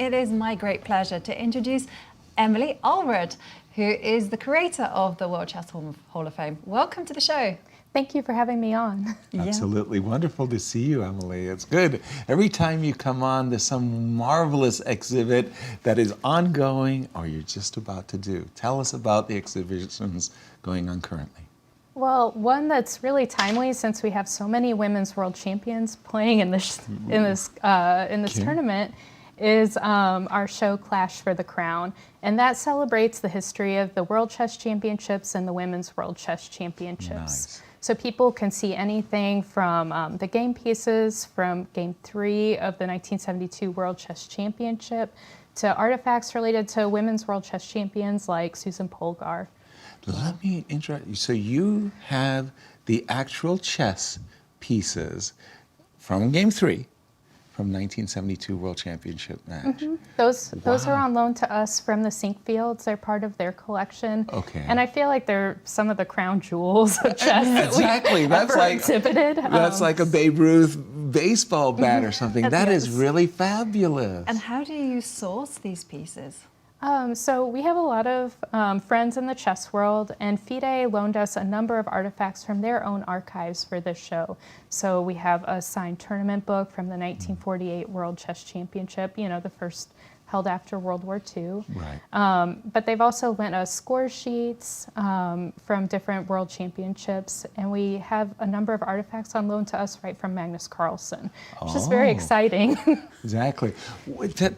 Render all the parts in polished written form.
it is my great pleasure to introduce Emily Allred, who is the curator of the World Chess Hall of Fame. Welcome to the show. Thank you for having me on. Absolutely wonderful to see you, Emily. It's good. Every time you come on, there's some marvelous exhibit that is ongoing or you're just about to do. Tell us about the exhibitions going on currently. Well, one that's really timely since we have so many women's world champions playing in this tournament is our show Clash for the Crown, and that celebrates the history of the World Chess Championships and the Women's World Chess Championships. Nice. So people can see anything from the game pieces from Game 3 of the 1972 World Chess Championship to artifacts related to women's World Chess champions like Susan Polgar. Let me interrupt you. So you have the actual chess pieces from Game 3 from 1972 World Championship match. Mm-hmm. Those are on loan to us from the Sink Fields. They're part of their collection. Okay. And I feel like they're some of the crown jewels of chess exactly. that That's we've like exhibited. That's like a Babe Ruth baseball bat or something. That Yes. is really fabulous. And how do you source these pieces? So we have a lot of friends in the chess world, and FIDE loaned us a number of artifacts from their own archives for this show. So we have a signed tournament book from the 1948 World Chess Championship, you know, the first held after World War II. Right. But they've also lent us score sheets from different world championships, and we have a number of artifacts on loan to us right from Magnus Carlsen, which is very exciting. Exactly.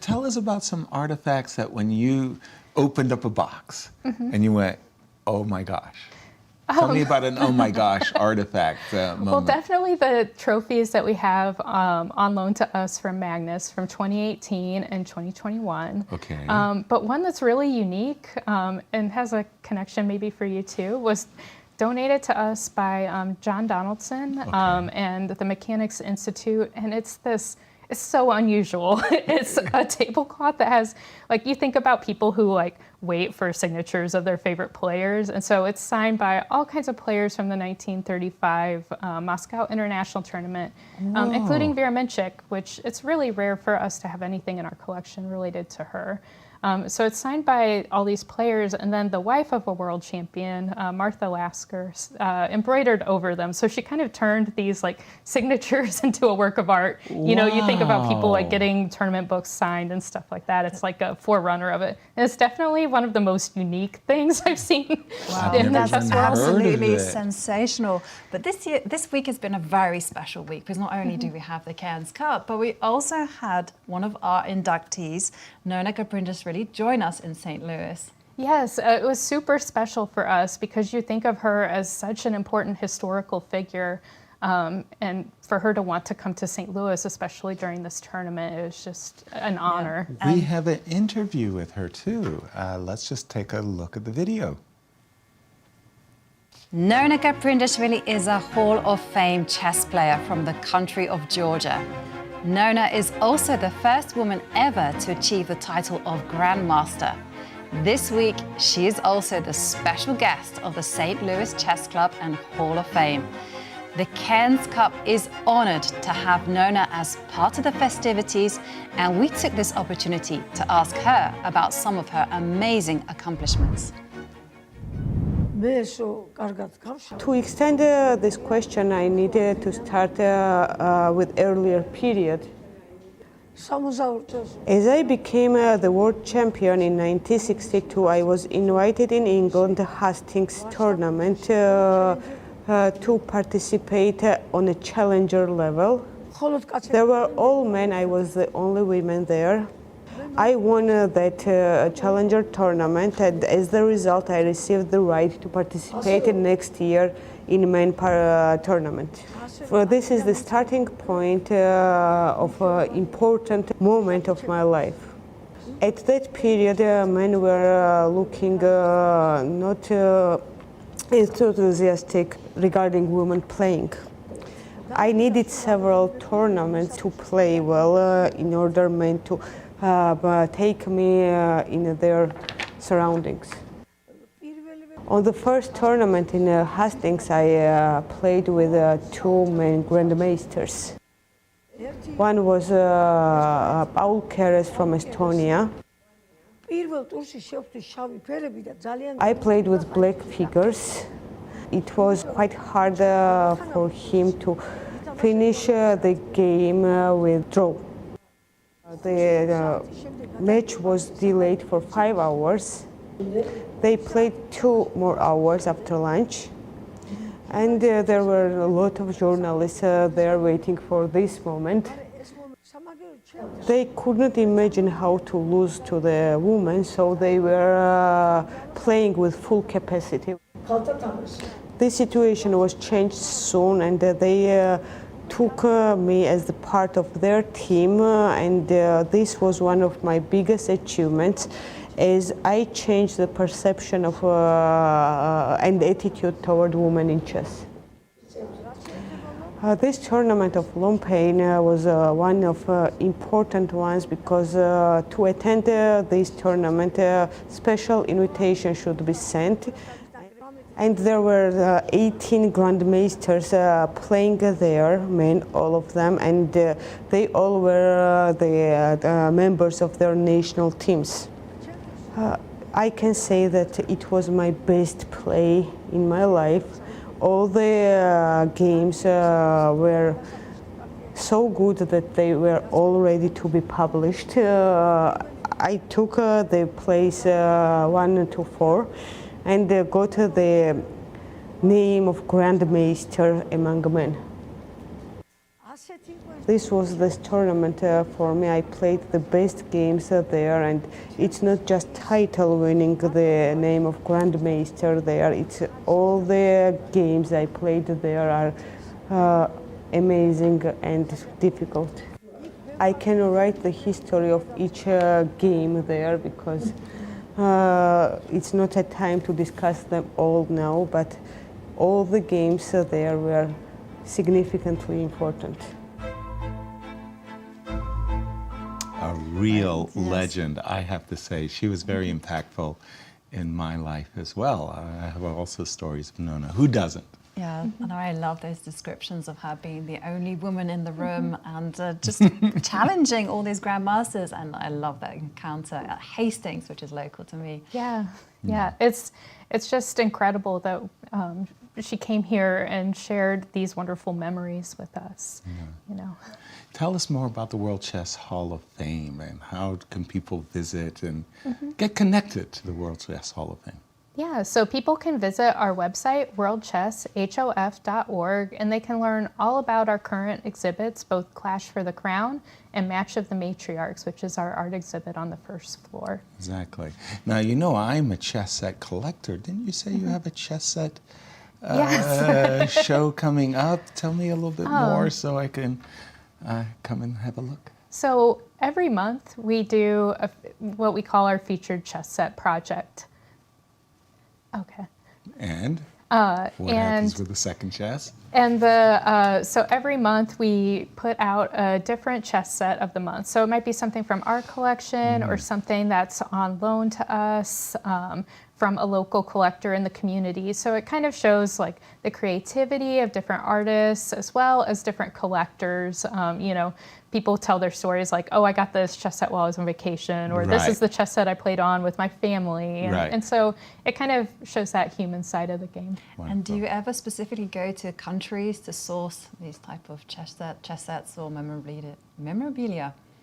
Tell us about some artifacts that when you opened up a box and you went, oh my gosh. Tell me about an oh my gosh artifact moment. Well, definitely the trophies that we have on loan to us from Magnus from 2018 and 2021. Okay. But one that's really unique and has a connection maybe for you too was donated to us by John Donaldson and the Mechanics Institute, and it's so unusual. It's a tablecloth that has, like, you think about people who like wait for signatures of their favorite players, and so it's signed by all kinds of players from the 1935 Moscow International Tournament, including Vera Menchik, which it's really rare for us to have anything in our collection related to her. So it's signed by all these players, and then the wife of a world champion, Martha Lasker, embroidered over them. So she kind of turned these like signatures into a work of art. Wow. You know, you think about people like getting tournament books signed and stuff like that. It's like a forerunner of it. And it's definitely one of the most unique things I've seen in the chess world. Absolutely sensational. But this week has been a very special week because not only do we have the Cairns Cup, but we also had one of our inductees, Nona Gaprindashvili, join us in St. Louis. Yes, it was super special for us because you think of her as such an important historical figure, and for her to want to come to St. Louis, especially during this tournament, it was just an honor. We have an interview with her too. Let's just take a look at the video. Nona Gaprindashvili is a Hall of Fame chess player from the country of Georgia. Nona is also the first woman ever to achieve the title of Grandmaster. This week, she is also the special guest of the St. Louis Chess Club and Hall of Fame. The Cairns Cup is honored to have Nona as part of the festivities, and we took this opportunity to ask her about some of her amazing accomplishments. To extend this question, I needed to start with earlier period. As I became the world champion in 1962, I was invited in England Hastings tournament to participate on a challenger level. There were all men, I was the only woman there. I won that challenger tournament, and as the result I received the right to participate in next year in main tournament. So this is the starting point of an important moment of my life. At that period, men were looking not enthusiastic regarding women playing. I needed several tournaments to play well in order men to take me in their surroundings. On the first tournament in Hastings, I played with two main grandmasters. One was Paul Keres from Estonia. I played with black figures. It was quite hard for him to finish the game with draw. The match was delayed for 5 hours. They played 2 more hours after lunch. And there were a lot of journalists there waiting for this moment. They couldn't imagine how to lose to the women, so they were playing with full capacity. This situation was changed soon, and they took me as the part of their team, and this was one of my biggest achievements, as I changed the perception of and attitude toward women in chess. This tournament of Lompain was one of important ones because to attend this tournament, special invitation should be sent. And there were 18 grandmasters playing there, men, all of them, and they all were the members of their national teams. I can say that it was my best play in my life. All the games were so good that they were all ready to be published. I took the place 1 to 4 and got the name of Grandmaster among men. This was this tournament for me. I played the best games there, and it's not just title winning the name of Grandmaster there, it's all the games I played there are amazing and difficult. I can write the history of each game there because it's not a time to discuss them all now, but all the games there were significantly important. A real legend, I have to say. She was very impactful in my life as well. I have also stories of Nona. Who doesn't? Yeah, and I love those descriptions of her being the only woman in the room and just challenging all these grandmasters. And I love that encounter at Hastings, which is local to me. Yeah. It's just incredible that she came here and shared these wonderful memories with us. You know. Tell us more about the World Chess Hall of Fame and how can people visit and get connected to the World Chess Hall of Fame. Yeah, so people can visit our website, worldchesshof.org, and they can learn all about our current exhibits, both Clash for the Crown and Match of the Matriarchs, which is our art exhibit on the first floor. Exactly. Now, you know I'm a chess set collector. Didn't you say you have a chess set show coming up? Tell me a little bit more so I can come and have a look. So every month we do what we call our featured chess set project. Okay. And what happens with the second chess? And so every month we put out a different chess set of the month. So it might be something from our collection or something that's on loan to us from a local collector in the community. So it kind of shows like the creativity of different artists as well as different collectors. You know, people tell their stories like, oh, I got this chess set while I was on vacation, or this is the chess set I played on with my family. And so it kind of shows that human side of the game. Wonderful. And do you ever specifically go to countries to source these type of chess sets or memorabilia?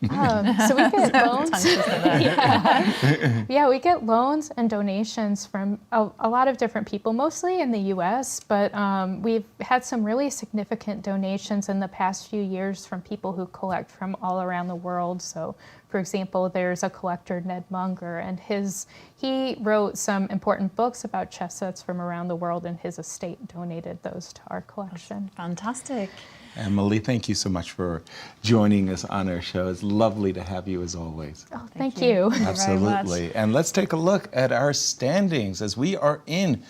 So we get loans. We get loans and donations from a lot of different people, mostly in the U.S., but we've had some really significant donations in the past few years from people who collect from all around the world. So, for example, there's a collector, Ned Munger, and he wrote some important books about chess sets from around the world, and his estate donated those to our collection. That's fantastic. Emily, thank you so much for joining us on our show. It's lovely to have you as always. Oh, thank you. Absolutely. And let's take a look at our standings as we are in